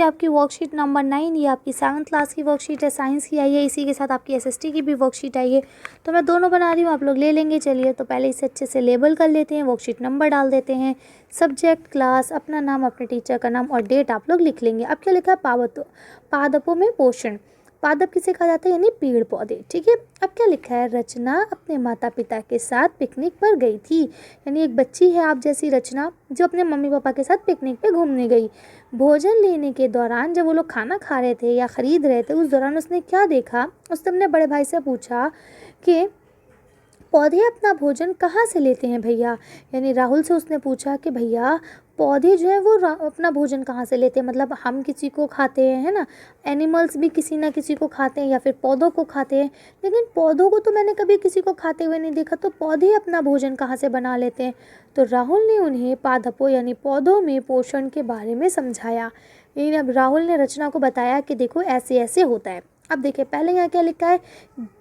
आपकी worksheet number 9, ये आपकी 7th क्लास की वर्कशीट है, साइंस की आई है। इसी के साथ आपकी एसएसटी की भी वर्कशीट आई है। तो मैं दोनों बना रही हूँ, आप लोग ले लेंगे। चलिए तो पहले इसे अच्छे से लेबल कर लेते हैं, वर्कशीट नंबर डाल देते हैं, सब्जेक्ट, क्लास, अपना नाम, अपने टीचर का नाम और डेट आप लोग लिख लेंगे। अब क्या लिखा है, पादपों में पोषण। पादप किसे कहा जाता है, यानी पेड़ पौधे। ठीक है, अब क्या लिखा है, रचना अपने माता पिता के साथ पिकनिक पर गई थी। यानी एक बच्ची है आप जैसी रचना, जो अपने मम्मी पापा के साथ पिकनिक पे घूमने गई। भोजन लेने के दौरान जब वो लोग खाना खा रहे थे या ख़रीद रहे थे, उस दौरान उसने क्या देखा, उसने अपने बड़े भाई से पूछा कि पौधे अपना भोजन कहाँ से लेते हैं भैया। यानी राहुल से उसने पूछा कि भैया पौधे जो है वो अपना भोजन कहाँ से लेते हैं। मतलब हम किसी को खाते हैं, है ना, एनिमल्स भी किसी ना किसी को खाते हैं या फिर पौधों को खाते हैं, लेकिन पौधों को तो मैंने कभी किसी को खाते हुए नहीं देखा, तो पौधे अपना भोजन कहाँ से बना लेते हैं। तो राहुल ने उन्हें पादपों यानी पौधों में पोषण के बारे में समझाया। यानी अब राहुल ने रचना को बताया कि देखो ऐसे ऐसे होता है। अब देखिए पहले यहाँ क्या लिखा है,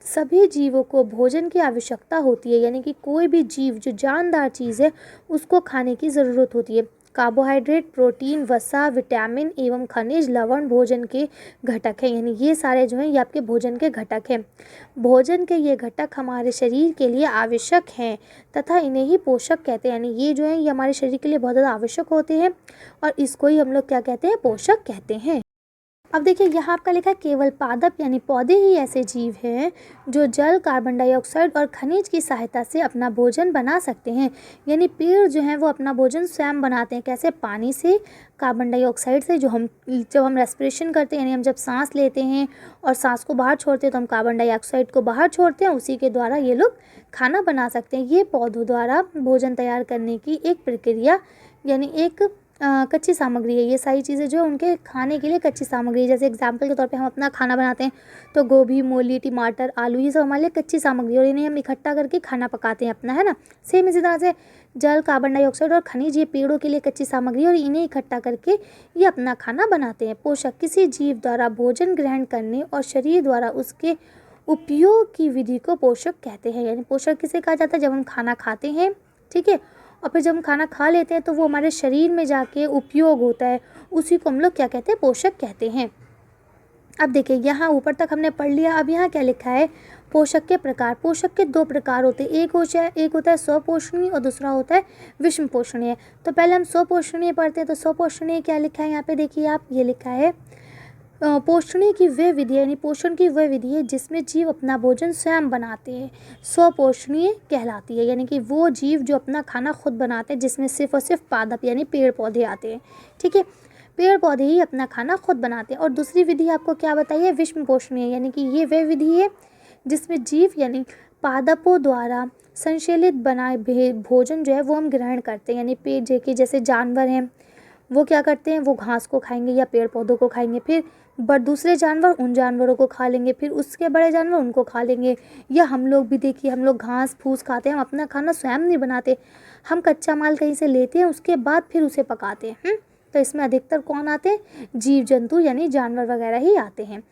सभी जीवों को भोजन की आवश्यकता होती है। यानी कि कोई भी जीव जो जानदार चीज़ है उसको खाने की ज़रूरत होती है। कार्बोहाइड्रेट, प्रोटीन, वसा, विटामिन एवं खनिज, लवण भोजन के घटक हैं। यानी ये सारे जो हैं ये आपके भोजन के घटक हैं। भोजन के ये घटक हमारे शरीर के लिए आवश्यक हैं तथा इन्हें ही पोषक कहते हैं। यानी ये जो है ये हमारे शरीर के लिए बहुत ज़्यादा आवश्यक होते हैं और इसको ही हम लोग क्या कहते हैं, पोषक कहते हैं। अब देखिए यहाँ आपका लिखा है केवल पादप यानी पौधे ही ऐसे जीव हैं जो जल, कार्बन डाइऑक्साइड और खनिज की सहायता से अपना भोजन बना सकते हैं। यानी पेड़ जो हैं वो अपना भोजन स्वयं बनाते हैं। कैसे, पानी से, कार्बन डाइऑक्साइड से, जब हम रेस्पिरेशन करते हैं यानी हम जब सांस लेते हैं और सांस को बाहर छोड़ते हैं तो हम कार्बन डाइऑक्साइड को बाहर छोड़ते हैं, उसी के द्वारा ये लोग खाना बना सकते हैं। ये पौधों द्वारा भोजन तैयार करने की एक प्रक्रिया यानी एक कच्ची सामग्री है। ये सारी चीज़ें जो है उनके खाने के लिए कच्ची सामग्री है। जैसे एग्जांपल के तौर पे हम अपना खाना बनाते हैं तो गोभी, मूली, टमाटर, आलू, ये सब हमारे लिए कच्ची सामग्री और इन्हें हम इकट्ठा करके खाना पकाते हैं अपना, है ना। सेम इसी तरह से जल, कार्बन डाइऑक्साइड और खनिज ये पेड़ों के लिए कच्ची सामग्री और इन्हें इकट्ठा करके ये अपना खाना बनाते हैं। पोषक किसी जीव द्वारा भोजन ग्रहण करने और शरीर द्वारा उसके उपयोग की विधि को पोषक कहते हैं। यानी पोषक किसे कहा जाता है, जब हम खाना खाते हैं, ठीक है, और फिर जब हम खाना खा लेते हैं तो वो हमारे शरीर में जाके उपयोग होता है, उसी को हम लोग क्या कहते हैं, पोषक कहते हैं। अब देखिए यहाँ ऊपर तक हमने पढ़ लिया। अब यहाँ क्या लिखा है, पोषक के प्रकार। पोषक के 2 प्रकार होते हैं, एक होता है स्वपोषणीय और दूसरा होता है विषम पोषणीय। तो पहले हम स्वपोषणीय पढ़ते हैं। तो स्वपोषणीय क्या लिखा है यहाँ पे देखिए आप, ये लिखा है पोषणीय की वह विधि यानी पोषण की वह विधि है जिसमें जीव अपना भोजन स्वयं बनाते हैं, स्वपोषणीय कहलाती है। यानी कि वो जीव जो अपना खाना खुद बनाते हैं, जिसमें सिर्फ और सिर्फ पादप यानी पेड़ पौधे आते हैं। ठीक है, पेड़ पौधे ही अपना खाना खुद बनाते हैं। और दूसरी विधि आपको क्या बताइए, विषम पोषणीय, यानी कि ये वह विधि है जिसमें जीव यानी पादपों द्वारा संश्लेषित बनाए भोजन जो है वो हम ग्रहण करते हैं। यानी पेड़ जैसे जानवर हैं वो क्या करते हैं, वो घास को खाएंगे या पेड़ पौधों को खाएंगे, फिर दूसरे जानवर उन जानवरों को खा लेंगे, फिर उसके बड़े जानवर उनको खा लेंगे। या हम लोग भी देखिए, हम लोग घास फूस खाते हैं, हम अपना खाना स्वयं नहीं बनाते, हम कच्चा माल कहीं से लेते हैं, उसके बाद फिर उसे पकाते हैं। तो इसमें अधिकतर कौन आते हैं, जीव जंतु यानी जानवर वगैरह ही आते हैं।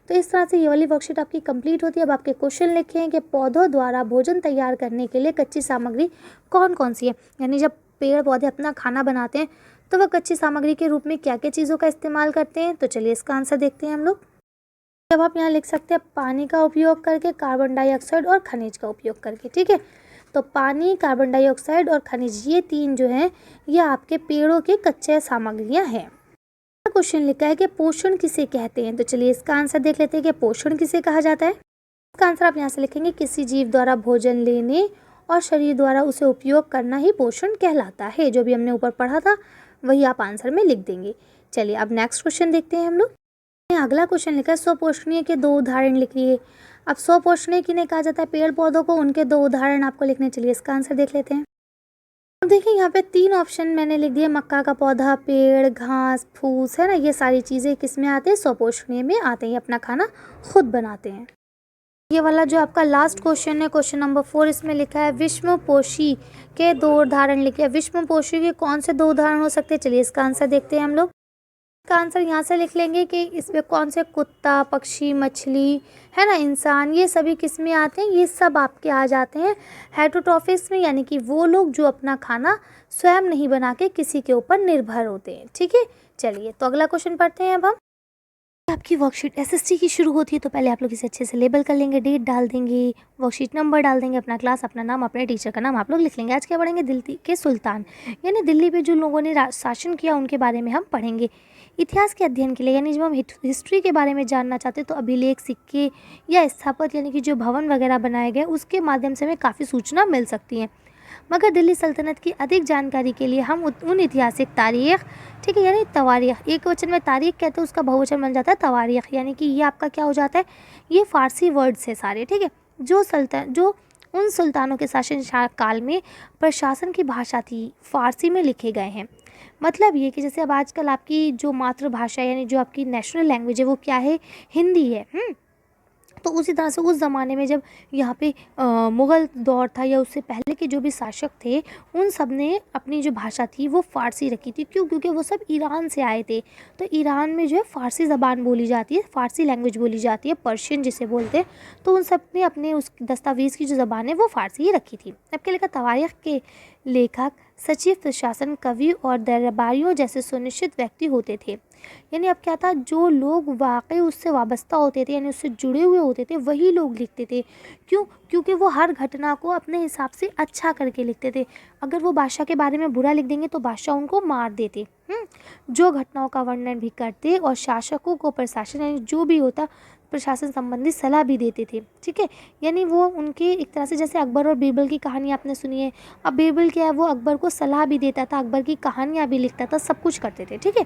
तो इस तरह से ये वाली वर्कशीट आपकी कंप्लीट होती है। अब आपके क्वेश्चन लिखे हैं कि पौधों द्वारा भोजन तैयार करने के लिए कच्ची सामग्री कौन कौन सी है। यानी जब पेड़ पौधे अपना खाना बनाते हैं तो वह कच्ची सामग्री के रूप में क्या क्या चीज़ों का इस्तेमाल करते हैं। तो चलिए इसका आंसर देखते हैं हम लोग। जब आप यहाँ लिख सकते हैं पानी का उपयोग करके, कार्बन डाइऑक्साइड और खनिज का उपयोग करके। ठीक है, तो पानी, कार्बन डाइऑक्साइड और खनिज ये 3 जो हैं ये आपके पेड़ों के कच्चे सामग्रियाँ हैं। क्वेश्चन लिखा है कि पोषण किसे कहते हैं। तो चलिए इसका आंसर देख लेते हैं कि पोषण किसे कहा जाता है। इसका आंसर आप यहाँ से लिखेंगे, किसी जीव द्वारा भोजन लेने और शरीर द्वारा उसे उपयोग करना ही पोषण कहलाता है। जो भी हमने ऊपर पढ़ा था वही आप आंसर में लिख देंगे। चलिए अब नेक्स्ट क्वेश्चन देखते हैं हम लोग। अगला क्वेश्चन लिखा है स्वपोषणीय के 2 उदाहरण लिखिए। अब स्वपोषणीय किन्हें कहा जाता है, पेड़ पौधों को, उनके 2 उदाहरण आपको लिखने। चलिए इसका आंसर देख लेते हैं। अब देखिए यहाँ पे 3 ऑप्शन मैंने लिख दिए, मक्का का पौधा, पेड़, घास फूस, है ना, ये सारी चीज़ें किस में आते हैं, स्वपोषणीय में आते हैं, अपना खाना खुद बनाते हैं। ये वाला जो आपका लास्ट क्वेश्चन है, क्वेश्चन नंबर 4, इसमें लिखा है विषमपोषी के 2 उदाहरण लिखे। विषमपोषी के कौन से 2 उदाहरण हो सकते हैं, चलिए इसका आंसर देखते हैं हम लोग। का आंसर यहाँ से लिख लेंगे कि इसमें कौन से कुत्ता, पक्षी, मछली, है ना, इंसान, ये सभी किस में आते हैं, ये सब आपके आ जाते हैं हेटेरोट्रॉफिक्स में, यानी कि वो लोग जो अपना खाना स्वयं नहीं बना के किसी के ऊपर निर्भर होते हैं। ठीक है, चलिए तो अगला क्वेश्चन पढ़ते हैं अब हम। आपकी वर्कशीट एसएसटी की शुरू होती है तो पहले आप लोग इसे अच्छे से लेबल कर लेंगे, डेट डाल देंगे, वर्कशीट नंबर डाल देंगे, अपना क्लास, अपना नाम, अपने टीचर का नाम आप लोग लिख लेंगे। आज क्या पढ़ेंगे, दिल्ली के सुल्तान, यानी दिल्ली पे जो लोगों ने शासन किया उनके बारे में हम पढ़ेंगे। इतिहास के अध्ययन के लिए, यानी जब हम हिस्ट्री के बारे में जानना चाहते हैं तो अभिलेख, सिक्के या स्थापत्य यानी कि जो भवन वगैरह बनाए गए उसके माध्यम से हमें काफ़ी सूचना मिल सकती है। मगर दिल्ली सल्तनत की अधिक जानकारी के लिए हम उन ऐतिहासिक तारीख, ठीक है, यानी तवारीख, एक वचन में तारीख कहते हैं उसका बहुवचन बन जाता है तवारीख, यानी कि ये आपका क्या हो जाता है, ये फारसी वर्ड्स है सारे, ठीक है, जो उन सुल्तानों के शासन काल में प्रशासन की भाषा थी फारसी में लिखे गए हैं। मतलब ये कि जैसे अब आजकल आपकी जो मातृभाषा यानी जो आपकी नेशनल लैंग्वेज है वो क्या है, हिंदी है। तो उसी तरह से उस ज़माने में जब यहाँ पे मुग़ल दौर था या उससे पहले के जो भी शासक थे उन सब ने अपनी जो भाषा थी वो फ़ारसी रखी थी। क्यों? क्योंकि वो सब ईरान से आए थे, तो ईरान में जो है फ़ारसी ज़बान बोली जाती है, फ़ारसी लैंग्वेज बोली जाती है, पर्शियन जिसे बोलते हैं। तो उन सब ने अपने उस दस्तावेज़ की जो ज़बान है वो फ़ारसी ही रखी थी। अब क्या लिखा, तवारीख़ के लेखक सचिव, प्रशासन, कवि और दरबारियों जैसे सुनिश्चित व्यक्ति होते थे। यानी अब क्या था, जो लोग वाकई उससे वाबस्ता होते थे यानी उससे जुड़े हुए होते थे वही लोग लिखते थे। क्यों? क्योंकि वो हर घटना को अपने हिसाब से अच्छा करके लिखते थे। अगर वो बादशाह के बारे में बुरा लिख देंगे तो बादशाह उनको मार देते। जो घटनाओं का वर्णन भी करते और शासकों को प्रशासन यानी जो भी होता प्रशासन संबंधी सलाह भी देते थे। ठीक है, यानी वो उनके एक तरह से, जैसे अकबर और बीरबल की कहानी आपने सुनी है। अब बीरबल क्या है, वो अकबर को सलाह भी देता था, अकबर की कहानियाँ भी लिखता था, सब कुछ करते थे। ठीक है,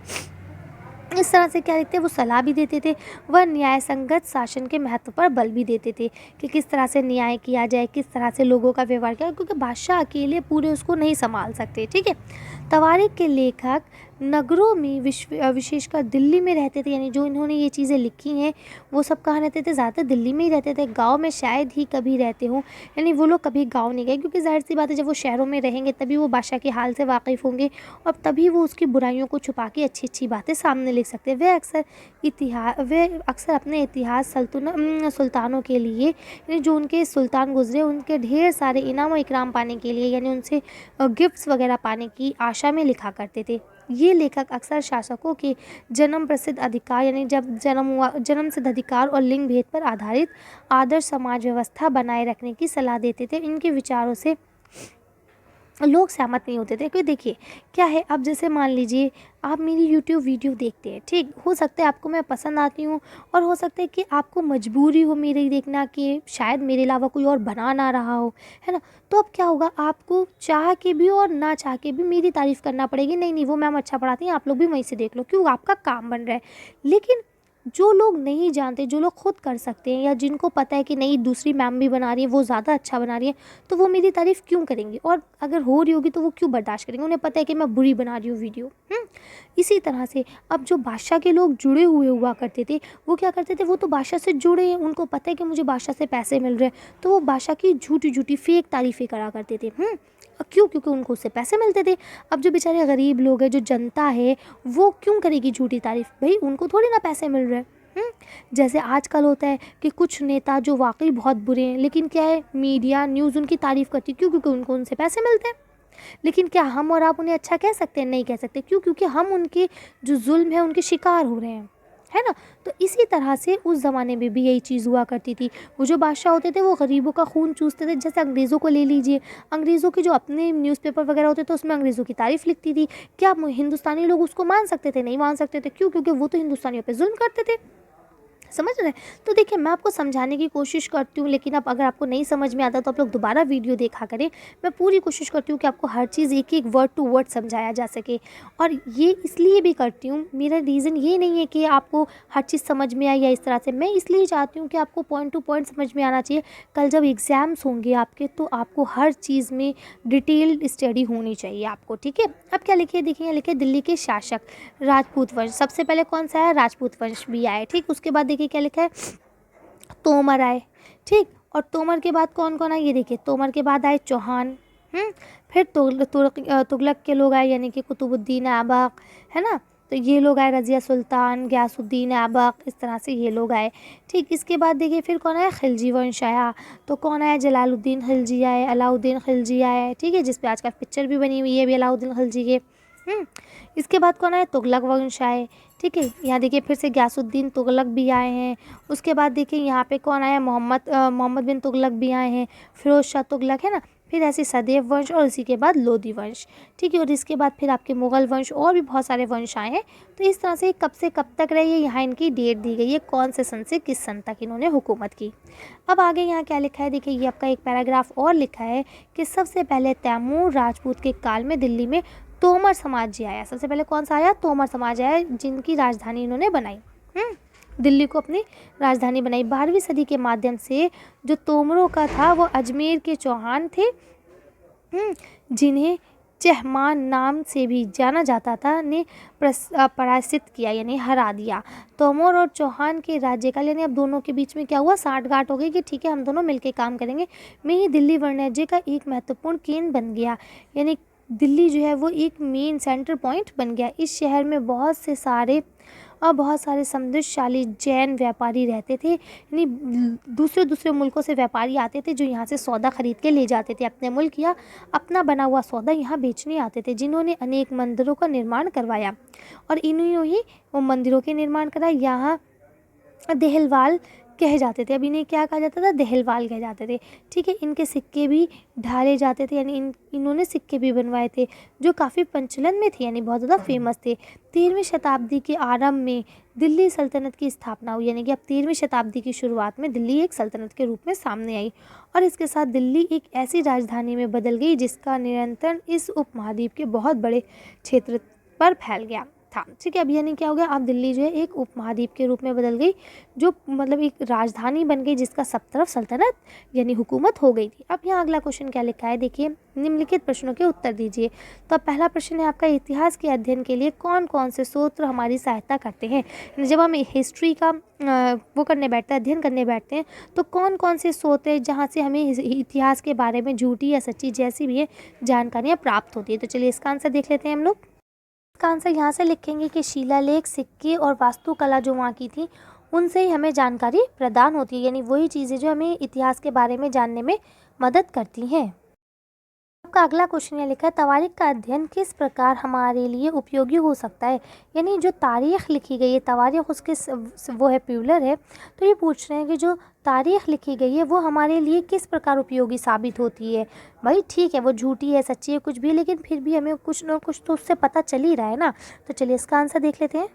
इस तरह से क्या लिखते हैं, वो सलाह भी देते थे, वह न्याय संगत शासन के महत्व पर बल भी देते थे कि किस तरह से न्याय किया जाए, किस तरह से लोगों का व्यवहार किया, क्योंकि बादशाह अकेले पूरे उसको नहीं संभाल सकते। ठीक है, तवारीख के लेखक नगरों में विशेषकर दिल्ली में रहते थे, यानी जो इन्होंने ये चीज़ें लिखी हैं वो सब कहाँ रहते थे, ज़्यादातर दिल्ली में ही रहते थे। गांव में शायद ही कभी रहते हों, यानी वो लोग कभी गांव नहीं गए, क्योंकि जाहिर सी बात है जब वो शहरों में रहेंगे तभी वो बादशाह के हाल से वाकिफ़ होंगे और तभी वो उसकी बुराइयों को छुपा के अच्छी अच्छी बातें सामने लिख सकते हैं। वे अक्सर अपने इतिहास सुल्तानों के लिए, यानी जो उनके सुल्तान गुजरे उनके ढेर सारे इनाम और इकराम पाने के लिए, यानी उनसे गिफ्ट्स वगैरह पाने की आशा में लिखा करते थे। ये लेखक अक्सर शासकों के जन्म प्रसिद्ध अधिकार, यानी जब जन्म हुआ, जन्म सिद्ध अधिकार और लिंग भेद पर आधारित आदर्श समाज व्यवस्था बनाए रखने की सलाह देते थे। इनके विचारों से लोग सहमत नहीं होते थे, क्योंकि देखिए क्या है, अब जैसे मान लीजिए आप मेरी यूट्यूब वीडियो देखते हैं, ठीक, हो सकता है आपको मैं पसंद आती हूँ और हो सकता है कि आपको मजबूरी हो मेरी देखना कि शायद मेरे अलावा कोई और बना ना रहा हो, है ना। तो अब क्या होगा, आपको चाह के भी और ना चाह के भी मेरी तारीफ़ करना पड़ेगी, नहीं नहीं वो मैम अच्छा पढ़ाती हैं, आप लोग भी वहीं से देख लो, क्यों, आपका काम बन रहा है। लेकिन जो लोग नहीं जानते, जो लोग खुद कर सकते हैं या जिनको पता है कि नहीं दूसरी मैम भी बना रही है वो ज़्यादा अच्छा बना रही है, तो वो मेरी तारीफ़ क्यों करेंगी, और अगर हो रही होगी तो वो क्यों बर्दाश्त करेंगे, उन्हें पता है कि मैं बुरी बना रही हूँ वीडियो। इसी तरह से अब जो बादशाह के लोग जुड़े हुए हुआ करते थे वो क्या करते थे, वो तो बादशाह से जुड़े हैं, उनको पता है कि मुझे बादशाह से पैसे मिल रहे हैं, तो वो बादशाह की झूठी झूठी फेक तारीफ़ें करा करते थे। क्यों? क्योंकि उनको उससे पैसे मिलते थे। अब जो बेचारे गरीब लोग हैं, जो जनता है, वो क्यों करेगी झूठी तारीफ़, भाई उनको थोड़ी ना पैसे मिल रहे हैं। जैसे आजकल होता है कि कुछ नेता जो वाकई बहुत बुरे हैं, लेकिन क्या है, मीडिया न्यूज़ उनकी तारीफ़ करती है। क्यों? क्योंकि उनको उनसे पैसे मिलते हैं। लेकिन क्या हम और आप उन्हें अच्छा कह सकते हैं? नहीं कह सकते। क्यों? क्योंकि हम उनके जो जुल्म है उनके शिकार हो रहे हैं, है ना। तो इसी तरह से उस ज़माने में भी यही चीज़ हुआ करती थी। वो जो बादशाह होते थे वो गरीबों का खून चूसते थे। जैसे अंग्रेज़ों को ले लीजिए, अंग्रेज़ों के जो अपने न्यूज़पेपर वगैरह होते थे उसमें अंग्रेज़ों की तारीफ़ लिखती थी। क्या हिंदुस्तानी लोग उसको मान सकते थे? नहीं मान सकते थे। क्यों? क्योंकि वो तो हिंदुस्तानियों पर जुल्म करते थे। समझ रहे हैं? तो देखिए मैं आपको समझाने की कोशिश करती हूँ, लेकिन अब अगर आपको नहीं समझ में आता तो आप लोग दोबारा वीडियो देखा करें। मैं पूरी कोशिश करती हूँ कि आपको हर चीज़ एक एक वर्ड टू वर्ड समझाया जा सके, और ये इसलिए भी करती हूँ, मेरा रीज़न ये नहीं है कि आपको हर चीज़ समझ में आए या इस तरह से, मैं इसलिए चाहती हूँ कि आपको पॉइंट टू पॉइंट समझ में आना चाहिए। कल जब एग्ज़ाम्स होंगे आपके तो आपको हर चीज़ में डिटेल्ड स्टडी होनी चाहिए आपको। ठीक है, अब क्या लिखे, देखिए लिखे दिल्ली के शासक राजपूत वंश, सबसे पहले कौन सा है, राजपूत वंश भी आए। ठीक, उसके बाद देखिए क्या लिखा है, तोमर आए। ठीक, और तोमर के बाद कौन कौन आए, ये देखिए तोमर के बाद आए चौहान। फिर तुगलक के लोग आए, यानी कि कुतुबुद्दीन ऐबक, है ना। तो ये लोग आए रज़िया सुल्तान, गयासुद्दीन ऐबक, इस तरह से ये लोग आए। ठीक, इसके बाद देखिए फिर कौन आया, खिलजी वंश आया। तो कौन आया, जलालुद्दीन खिलजी आए, अलाउद्दीन खिलजी आए। ठीक है, जिस पे आजकल पिक्चर भी बनी हुई है भी अलाउद्दीन खिलजी के। इसके बाद कौन आए, तुगलक वंश आए। ठीक है, यहाँ देखिए फिर से गयासुद्दीन तुगलक भी आए हैं। उसके बाद देखिए यहाँ पे कौन आया, मोहम्मद बिन तुगलक भी आए हैं, फिरोज शाह तुगलक है ना। फिर ऐसे सदैव वंश और इसी के बाद लोधी वंश। ठीक है, और इसके बाद फिर आपके मुग़ल वंश और भी बहुत सारे वंश आए हैं। तो इस तरह से कब से कब तक रही है, यहाँ इनकी डेट दी गई है, कौन से सन से किस सन तक इन्होंने हुकूमत की। अब आगे यहाँ क्या लिखा है, देखिए ये आपका एक पैराग्राफ और लिखा है कि सबसे पहले तैमूर राजपूत के काल में दिल्ली में तोमर समाज जी आया। सबसे पहले कौन सा आया, तोमर समाज आया, जिनकी राजधानी इन्होंने बनाई, दिल्ली को अपनी राजधानी बनाई। 12वीं सदी के माध्यम से जो तोमरों का था वो अजमेर के चौहान थे, जिन्हें चहमान नाम से भी जाना जाता था, ने पराजित किया यानी हरा दिया। तोमर और चौहान के राज्यकाल यानी अब दोनों के बीच में क्या हुआ, साठगांठ हो गई कि ठीक है हम दोनों मिलकर काम करेंगे। में ही दिल्ली वाणिज्य का एक महत्वपूर्ण केंद्र बन गया, यानी दिल्ली जो है वो एक मेन सेंटर पॉइंट बन गया। इस शहर में बहुत सारे समृद्धशाली जैन व्यापारी रहते थे, यानी दूसरे मुल्कों से व्यापारी आते थे जो यहाँ से सौदा खरीद के ले जाते थे अपने मुल्क, या अपना बना हुआ सौदा यहाँ बेचने आते थे, जिन्होंने अनेक मंदिरों का निर्माण करवाया और इन्होंने ही वो मंदिरों के निर्माण कराया। यहाँ देहलवाल कहे जाते थे, अब इन्हें क्या कहा जाता था, देहलवाल कहे जाते थे। ठीक है, इनके सिक्के भी ढाले जाते थे, यानी इन्होंने सिक्के भी बनवाए थे जो काफ़ी प्रचलन में थे, यानी बहुत ज़्यादा फेमस थे। 13वीं शताब्दी के आरंभ में दिल्ली सल्तनत की स्थापना हुई, यानी कि अब 13वीं शताब्दी की शुरुआत में दिल्ली एक सल्तनत के रूप में सामने आई और इसके साथ दिल्ली एक ऐसी राजधानी में बदल गई जिसका नियंत्रण इस उपमहाद्वीप के बहुत बड़े क्षेत्र पर फैल गया था। ठीक है, अब यानी क्या हो गया, अब दिल्ली जो है एक उपमहाद्वीप के रूप में बदल गई, जो मतलब एक राजधानी बन गई जिसका सब तरफ सल्तनत यानी हुकूमत हो गई थी। अब यहाँ अगला क्वेश्चन क्या लिखा है, देखिए निम्नलिखित प्रश्नों के उत्तर दीजिए। तो अब पहला प्रश्न है आपका, इतिहास के अध्ययन के लिए कौन कौन से स्रोत हमारी सहायता करते हैं। जब हम हिस्ट्री का अध्ययन करने बैठते हैं तो कौन कौन से स्रोत हैं जहाँ से हमें इतिहास के बारे में झूठी या सच्ची जैसी भी है जानकारियाँ प्राप्त होती है। तो चलिए इसका आंसर देख लेते हैं हम लोग। इसका आंसर यहाँ से लिखेंगे कि शिलालेख, सिक्के और वास्तुकला जो वहाँ की थी उनसे ही हमें जानकारी प्रदान होती है, यानी वही चीज़ें जो हमें इतिहास के बारे में जानने में मदद करती हैं। आपका अगला क्वेश्चन ये लिखा है, तवारीख का अध्ययन किस प्रकार हमारे लिए उपयोगी हो सकता है। यानी जो तारीख लिखी गई है, तवारीख उसके वो है प्लूरल है, तो ये पूछ रहे हैं कि जो तारीख लिखी गई है वो हमारे लिए किस प्रकार उपयोगी साबित होती है। भाई ठीक है वो झूठी है, सच्ची है, कुछ भी, लेकिन फिर भी हमें कुछ ना कुछ तो उससे पता चल ही रहा है ना। तो चलिए इसका आंसर देख लेते हैं।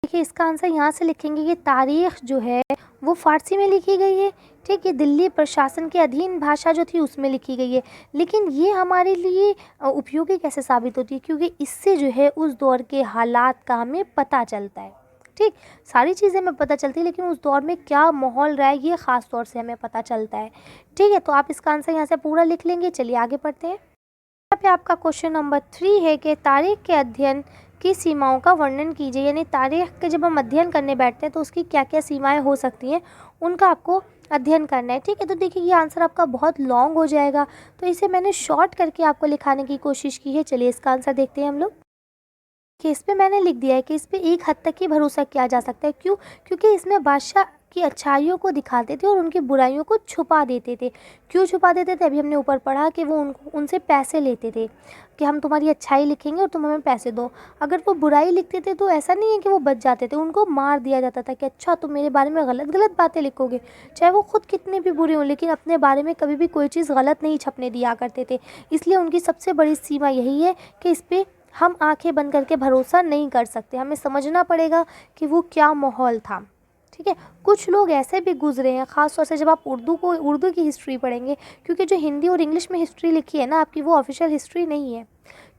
देखिए इसका आंसर यहाँ से लिखेंगे कि तारीख जो है वो फ़ारसी में लिखी गई है। ठीक है, दिल्ली प्रशासन के अधीन भाषा जो थी उसमें लिखी गई है, लेकिन ये हमारे लिए उपयोगी कैसे साबित होती है, क्योंकि इससे जो है उस दौर के हालात का हमें पता चलता है। ठीक, सारी चीज़ें हमें पता चलती है लेकिन उस दौर में क्या माहौल रहा है ये ख़ास तौर से हमें पता चलता है। ठीक है, तो आप इसका आंसर यहाँ से पूरा लिख लेंगे। चलिए आगे पढ़ते हैं। यहाँ पे आपका क्वेश्चन नंबर 3 है कि तारीख के अध्ययन की सीमाओं का वर्णन कीजिए। यानी तारीख के जब हम अध्ययन करने बैठते हैं तो उसकी क्या क्या सीमाएं हो सकती हैं उनका आपको अध्ययन करना है। ठीक है, तो देखिए ये आंसर आपका बहुत लॉन्ग हो जाएगा, तो इसे मैंने शॉर्ट करके आपको लिखाने की कोशिश की है। चलिए इसका आंसर देखते हैं हम लोग। कि इस पे मैंने लिख दिया है कि इस पे एक हद तक ही भरोसा किया जा सकता है। क्यों? क्योंकि इसमें बादशाह की अच्छाइयों को दिखाते थे और उनकी बुराइयों को छुपा देते थे। क्यों छुपा देते थे? अभी हमने ऊपर पढ़ा कि वो उनसे पैसे लेते थे कि हम तुम्हारी अच्छाई लिखेंगे और तुम हमें पैसे दो। अगर वो बुराई लिखते थे तो ऐसा नहीं है कि वो बच जाते थे, उनको मार दिया जाता था कि अच्छा तुम मेरे बारे में गलत गलत बातें लिखोगे, चाहे वो खुद कितने भी बुरे हों, लेकिन अपने बारे में कभी भी कोई चीज़ गलत नहीं छपने दिया करते थे। इसलिए उनकी सबसे बड़ी सीमा यही है कि इस पर हम आंखें बंद करके भरोसा नहीं कर सकते, हमें समझना पड़ेगा कि वो क्या माहौल था। ठीक है, कुछ लोग ऐसे भी गुजरे हैं, ख़ास तौर से जब आप उर्दू की हिस्ट्री पढ़ेंगे, क्योंकि जो हिंदी और इंग्लिश में हिस्ट्री लिखी है ना आपकी, वो ऑफिशियल हिस्ट्री नहीं है।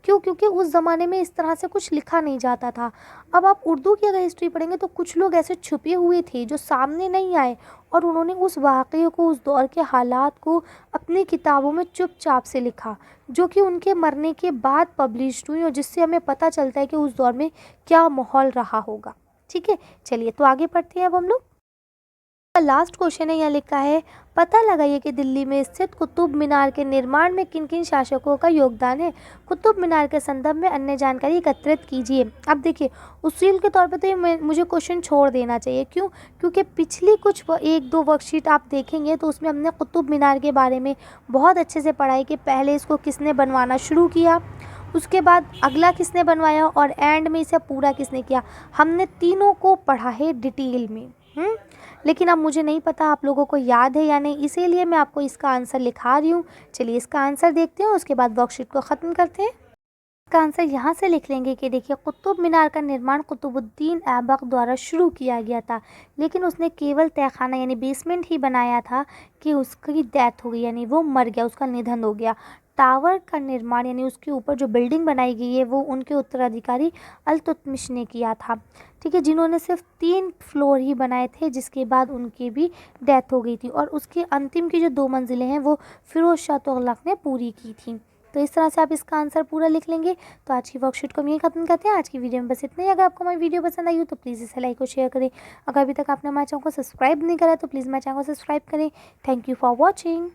क्यों? क्योंकि उस ज़माने में इस तरह से कुछ लिखा नहीं जाता था। अब आप उर्दू की अगर हिस्ट्री पढ़ेंगे तो कुछ लोग ऐसे छुपे हुए थे जो सामने नहीं आए और उन्होंने उस वाक़ये को, उस दौर के हालात को अपनी किताबों में चुपचाप से लिखा, जो कि उनके मरने के बाद पब्लिश हुई और जिससे हमें पता चलता है कि उस दौर में क्या माहौल रहा होगा। ठीक है, चलिए तो आगे पढ़ते हैं अब हम लोग। लास्ट क्वेश्चन है, यहाँ लिखा है पता लगाइए कि दिल्ली में स्थित कुतुब मीनार के निर्माण में किन किन शासकों का योगदान है। कुतुब मीनार के संदर्भ में अन्य जानकारी एकत्रित कीजिए। अब देखिए उसूल के तौर पे तो ये मुझे क्वेश्चन छोड़ देना चाहिए। क्यों? क्योंकि पिछली कुछ 1-2 वर्कशीट आप देखेंगे तो उसमें हमने कुतुब मीनार के बारे में बहुत अच्छे से पढ़ाई कि पहले इसको किसने बनवाना शुरू किया, उसके बाद अगला किसने बनवाया और एंड में इसे पूरा किसने किया। हमने तीनों को पढ़ा है डिटेल में। लेकिन अब मुझे नहीं पता आप लोगों को याद है या नहीं, इसीलिए मैं आपको इसका आंसर लिखा रही हूँ। चलिए इसका आंसर देखते हैं, उसके बाद वर्कशीट को ख़त्म करते हैं। इसका आंसर यहाँ से लिख लेंगे कि देखिए कुतुब मीनार का निर्माण कुतुबुद्दीन ऐबक द्वारा शुरू किया गया था, लेकिन उसने केवल तहखाना यानी बेसमेंट ही बनाया था कि उसकी डेथ हो गई, यानी वो मर गया, उसका निधन हो गया। टावर का निर्माण यानी उसके ऊपर जो बिल्डिंग बनाई गई है वो उनके उत्तराधिकारी अल्तुतमिश ने किया था, ठीक है, जिन्होंने सिर्फ 3 फ्लोर ही बनाए थे, जिसके बाद उनकी भी डेथ हो गई थी। और उसके अंतिम की जो 2 मंजिलें हैं वो फिरोज शाह तुगलक ने पूरी की थी। तो इस तरह से आप इसका आंसर पूरा लिख लेंगे। तो आज की वर्कशीट को हम यही खत्म करते हैं। आज की वीडियो में बस इतना ही। अगर आपको हमारी वीडियो पसंद आई हो तो प्लीज़ इसे लाइक और शेयर करें। अगर अभी तक आपने हमारे चैनल को सब्सक्राइब नहीं करा तो प्लीज़ हमारे चैनल को सब्सक्राइब करें। Thank you for watching.